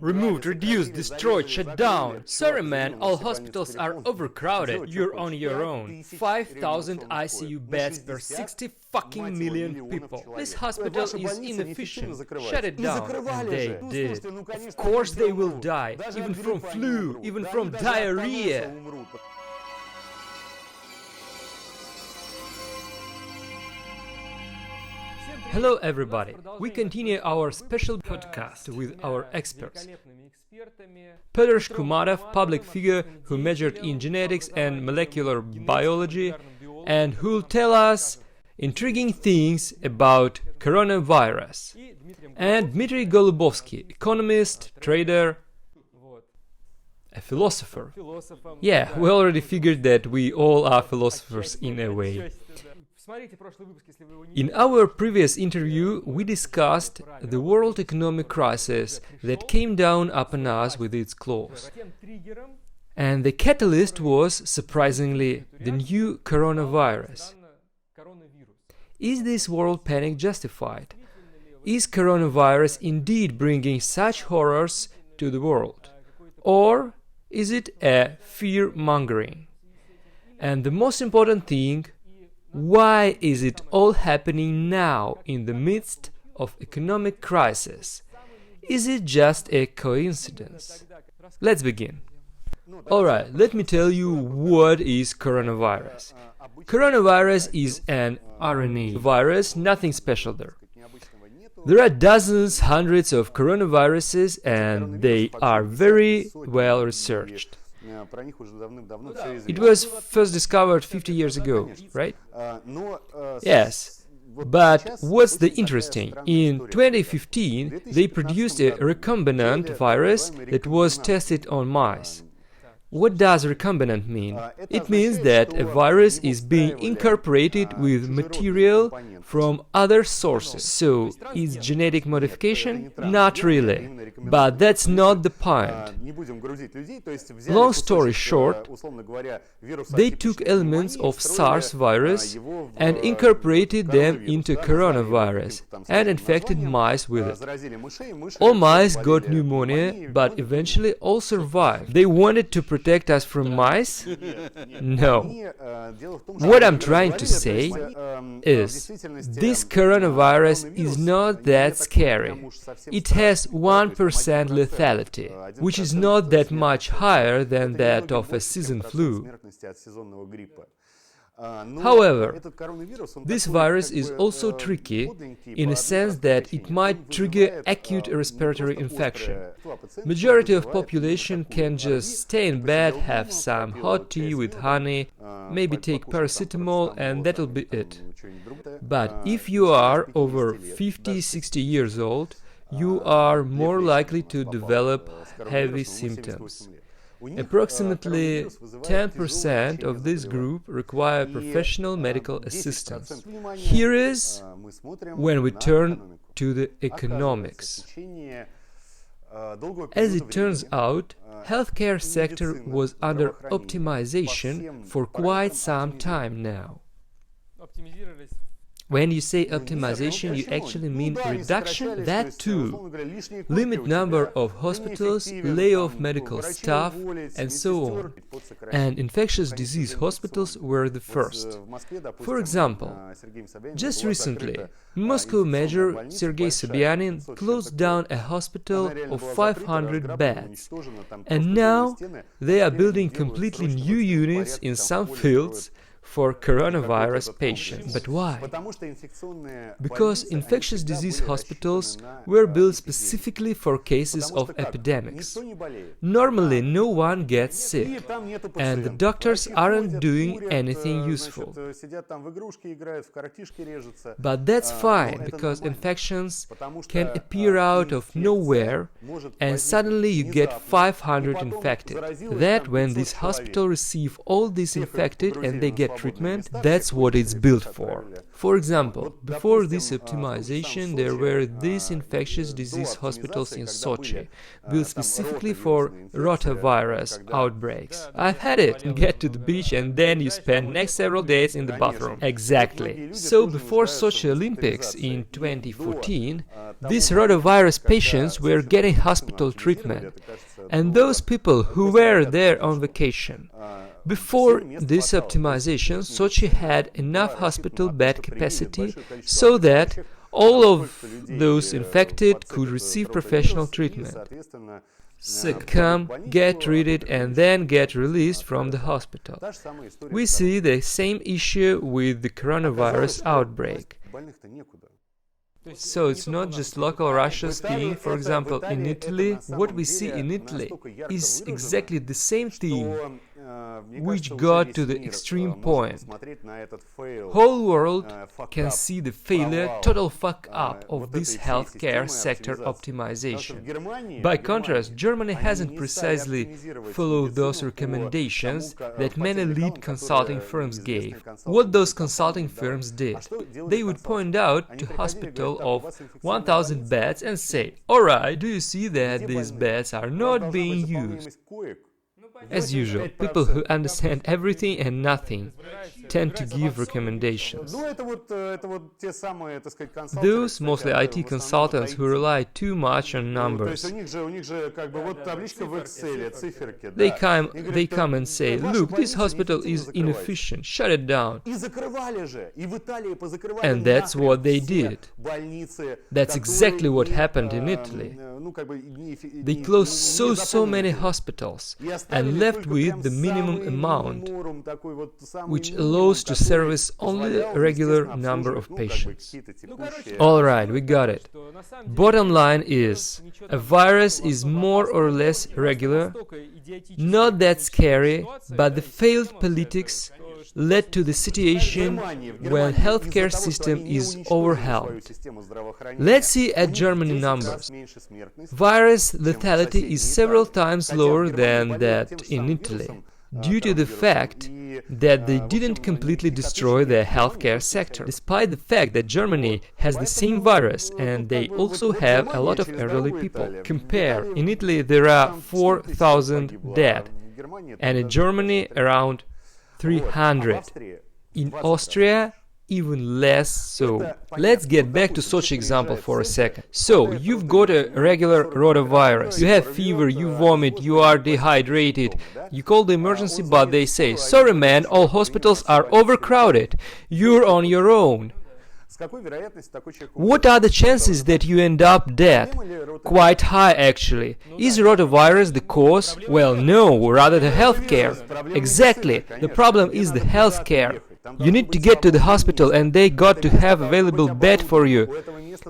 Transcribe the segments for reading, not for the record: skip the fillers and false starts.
Removed, reduced, destroyed, shut down. Sorry man, all hospitals are overcrowded. You're on your own. 5,000 ICU beds per 60 fucking million people. This hospital is inefficient. Shut it down. And they did. Of course they will die. Even from flu, even from diarrhea. Hello everybody! We continue our special podcast with our experts. Petr Shkumarov, public figure who majored in genetics and molecular biology and who'll tell us intriguing things about coronavirus. And Dmitry Golubovsky, economist, trader, a philosopher. Yeah, we already figured that we all are philosophers in a way. In our previous interview, we discussed the world economic crisis that came down upon us with its claws. And the catalyst was, surprisingly, the new coronavirus. Is this world panic justified? Is coronavirus indeed bringing such horrors to the world? Or is it a fear-mongering? And the most important thing, why is it all happening now in the midst of economic crisis? Is it just a coincidence? Let's begin. Alright, let me tell you what is coronavirus. Coronavirus is an RNA virus, nothing special there. There are dozens, hundreds of coronaviruses and they are very well researched. It was first discovered 50 years ago, right? Yes. But what's the interesting? In 2015, they produced a recombinant virus that was tested on mice. What does recombinant mean? It means that a virus is being incorporated with material from other sources. So, is genetic modification? Not really. But that's not the point. Long story short, they took elements of SARS virus and incorporated them into coronavirus and infected mice with it. All mice got pneumonia, but eventually all survived. They wanted to protect us from mice? No. What I'm trying to say is, this coronavirus is not that scary. It has 1% lethality, which is not that much higher than that of a season flu. However, this virus is also tricky in a sense that it might trigger acute respiratory infection. Majority of population can just stay in bed, have some hot tea with honey, maybe take paracetamol and that'll be it. But if you are over 50-60 years old, you are more likely to develop heavy symptoms. Approximately 10% of this group require professional medical assistance. Here is when we turn to the economics. As it turns out, healthcare sector was under optimization for quite some time now. When you say optimization, you actually mean reduction? That too. Limit number of hospitals, lay off medical staff, and so on. And infectious disease hospitals were the first. For example, just recently, Moscow Mayor Sergei Sobyanin closed down a hospital of 500 beds. And now they are building completely new units in some fields for coronavirus patients. But why? Because infectious disease hospitals were built specifically for cases of epidemics. Normally no one gets sick, and the doctors aren't doing anything useful. But that's fine, because infections can appear out of nowhere, and suddenly you get 500 infected. That when this hospital receive all these infected and they get get treatment, that's what it's built for. For example, before this optimization, there were these infectious disease hospitals in Sochi, built specifically for rotavirus outbreaks. I've had it. You get to the beach and then you spend next several days in the bathroom. Exactly. So before Sochi Olympics in 2014, these rotavirus patients were getting hospital treatment, and those people who were there on vacation. Before this optimization, Sochi had enough hospital bed capacity so that all of those infected could receive professional treatment. Sick come, get treated, and then get released from the hospital. We see the same issue with the coronavirus outbreak. So it's not just local Russia thing. For example, in Italy, what we see in Italy is exactly the same thing, which got to the extreme point. Whole world can see the failure, total fuck up of this healthcare sector optimization. By contrast, Germany hasn't precisely followed those recommendations that many lead consulting firms gave. What those consulting firms did, they would point out to hospital of 1,000 beds and say, "Alright, do you see that these beds are not being used?" As usual, people who understand everything and nothing tend to give recommendations. Those mostly IT consultants who rely too much on numbers. They come and say, "Look, this hospital is inefficient, shut it down." And that's what they did. That's exactly what happened in Italy. They closed so many hospitals and left with the minimum amount, which allows to service only a regular number of patients. Alright, we got it. Bottom line is, a virus is more or less regular, not that scary, but the failed politics led to the situation when healthcare system is overwhelmed. Let's see at Germany numbers. Virus lethality is several times lower than that in Italy, due to the fact that they didn't completely destroy their healthcare sector, despite the fact that Germany has the same virus and they also have a lot of elderly people. Compare, in Italy there are 4,000 dead, and in Germany around 300. In Austria, even less so. Let's get back to Sochi example for a second. So, you've got a regular rotavirus. You have fever, you vomit, you are dehydrated. You call the emergency, but they say, "Sorry man, all hospitals are overcrowded. You're on your own." What are the chances that you end up dead? Quite high, actually. Is rotavirus the cause? Well, no, rather the healthcare. Exactly, the problem is the healthcare. You need to get to the hospital and they got to have available bed for you.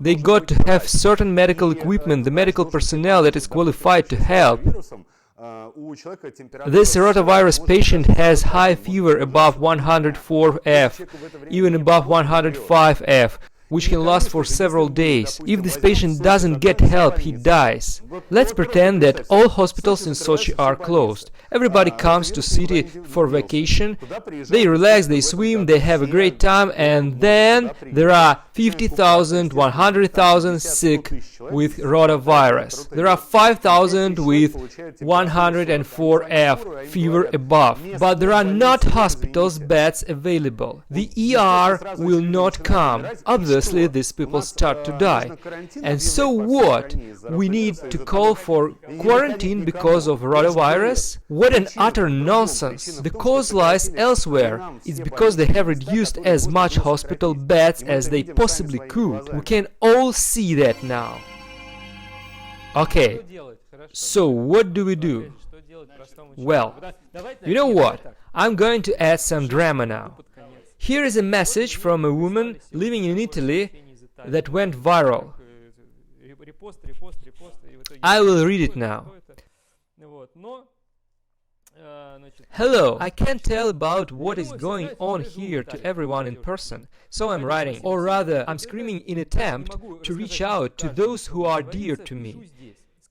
They got to have certain medical equipment, the medical personnel that is qualified to help. This rotavirus patient has high fever above 104 F, even above 105 F, which can last for several days. If this patient doesn't get help, he dies. Let's pretend that all hospitals in Sochi are closed. Everybody comes to city for vacation, they relax, they swim, they have a great time, and then there are 50,000, 100,000 sick with rotavirus. There are 5,000 with 104 F fever above. But there are not hospitals beds available. The ER will not come. Obviously, these people start to die. And so what? We need to call for quarantine because of rotavirus? What an utter nonsense! The cause lies elsewhere. It's because they have reduced as much hospital beds as they possibly could. We can all see that now. Okay, so what do we do? Well, you know what? I'm going to add some drama now. Here is a message from a woman living in Italy that went viral. I will read it now. Hello, I can't tell about what is going on here to everyone in person, so I'm writing, or rather, I'm screaming in attempt to reach out to those who are dear to me.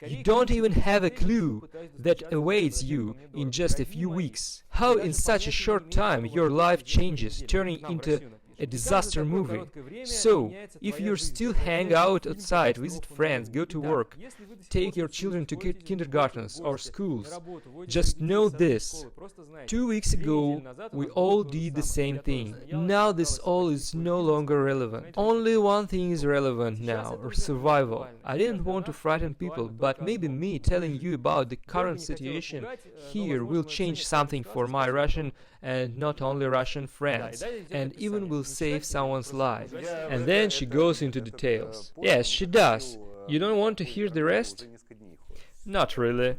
You don't even have a clue that awaits you in just a few weeks. How in such a short time your life changes, turning into a disaster movie. So, if you still hang out outside, visit friends, go to work, take your children to kindergartens or schools, just know this. 2 weeks ago, we all did the same thing. Now this all is no longer relevant. Only one thing is relevant now, survival. I didn't want to frighten people, but maybe me telling you about the current situation here will change something for my Russian and not only Russian friends, and even will save someone's life. And then she goes into details. Yes, she does. You don't want to hear the rest? Not really.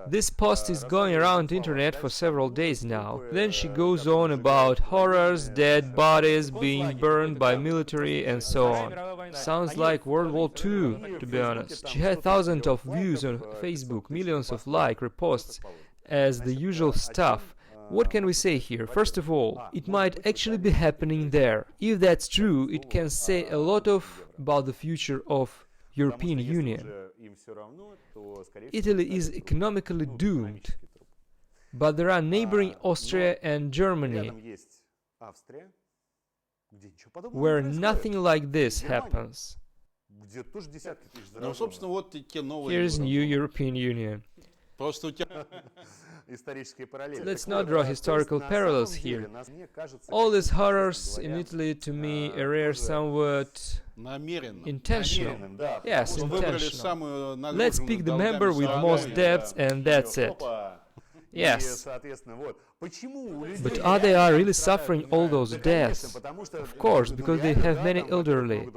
This post is going around the internet for several days now. Then she goes on about horrors, dead bodies being burned by military and so on. Sounds like World War II, to be honest. She had thousands of views on Facebook, millions of likes, reposts, as the usual stuff. What can we say here? First of all, it might actually be happening there. If that's true, it can say a lot about the future of European Union. Italy is economically doomed, but there are neighboring Austria and Germany, where nothing like this happens. Here's new European Union. Let's not draw historical parallels here. All these horrors in Italy, to me, are somewhat intentional. Yes, intentional. Let's pick the member with most debts and that's it. Yes. But are they really suffering all those deaths? Of course, because they have many elderly,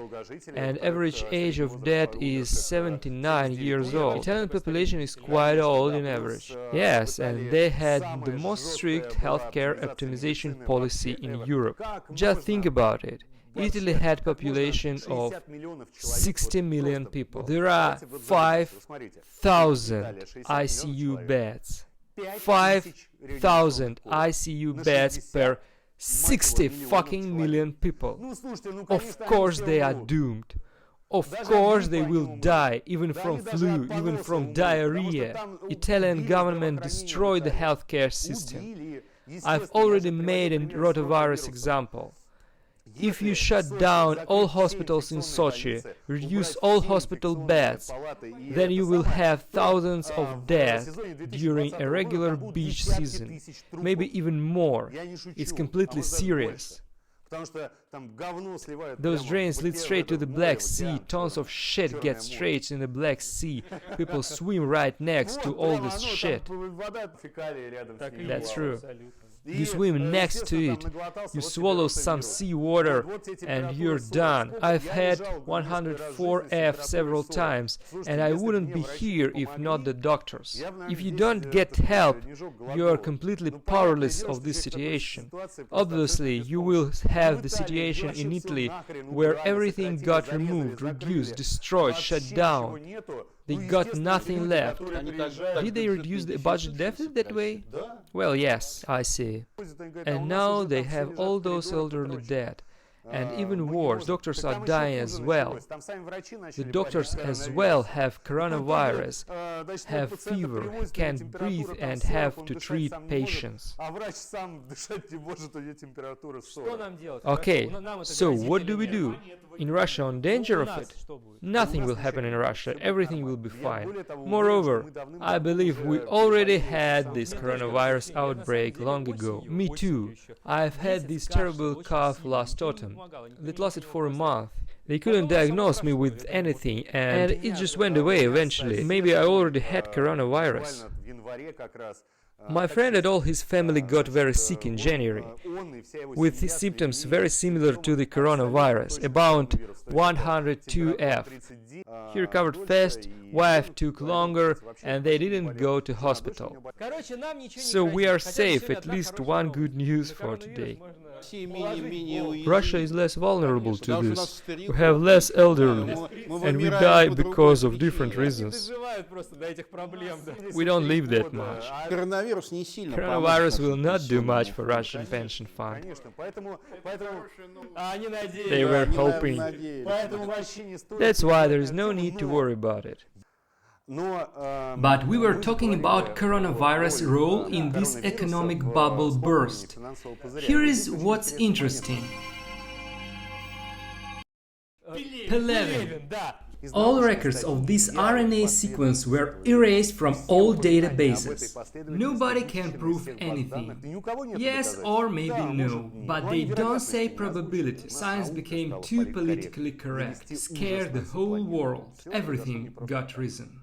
and average age of death is 79 years old. Italian population is quite old in average. Yes, and they had the most strict healthcare optimization policy in Europe. Just think about it. Italy had population of 60 million people. There are 5,000 ICU beds. 5,000 ICU beds per 60 fucking million people. Of course they are doomed. Of course they will die, even from flu, even from diarrhea. Italian government destroyed the healthcare system. I've already made a rotavirus example. If you shut down all hospitals in Sochi, reduce all hospital beds, then you will have thousands of deaths during a regular beach season, maybe even more. It's completely serious. Those drains lead straight to the Black Sea, tons of shit get straight in the Black Sea, people swim right next to all this shit. That's true. You swim next to it, you swallow some seawater, and you're done. I've had 104F several times, and I wouldn't be here if not the doctors. If you don't get help, you are completely powerless of this situation. Obviously, you will have the situation in Italy where everything got removed, reduced, destroyed, shut down. They got nothing left. Did they reduce the budget deficit that way? Well, yes, I see. And now they have all those elderly dead. And even worse, doctors are dying as well. The doctors as well have coronavirus, have fever, can't breathe and have to treat patients. Okay, so what do we do? In Russia on danger of it? Nothing will happen in Russia, everything will be fine. Moreover, I believe we already had this coronavirus outbreak long ago. Me too. I've had this terrible cough last autumn. It lasted for a month. They couldn't diagnose me with anything and it just went away eventually. Maybe I already had coronavirus. My friend and all his family got very sick in January, with symptoms very similar to the coronavirus, about 102F. He recovered fast, wife took longer, and they didn't go to hospital. So we are safe, at least one good news for today. Russia is less vulnerable to this. We have less elderly, and we die because of different reasons. We don't live that much. Coronavirus will not do much for Russian pension fund. They were hoping. That's why there is no need to worry about it. But we were talking about coronavirus' role in this economic bubble burst. Here is what's interesting. Pelevin. All records of this RNA sequence were erased from all databases. Nobody can prove anything. Yes or maybe no, but they don't say probability. Science became too politically correct, scared the whole world. Everything got risen.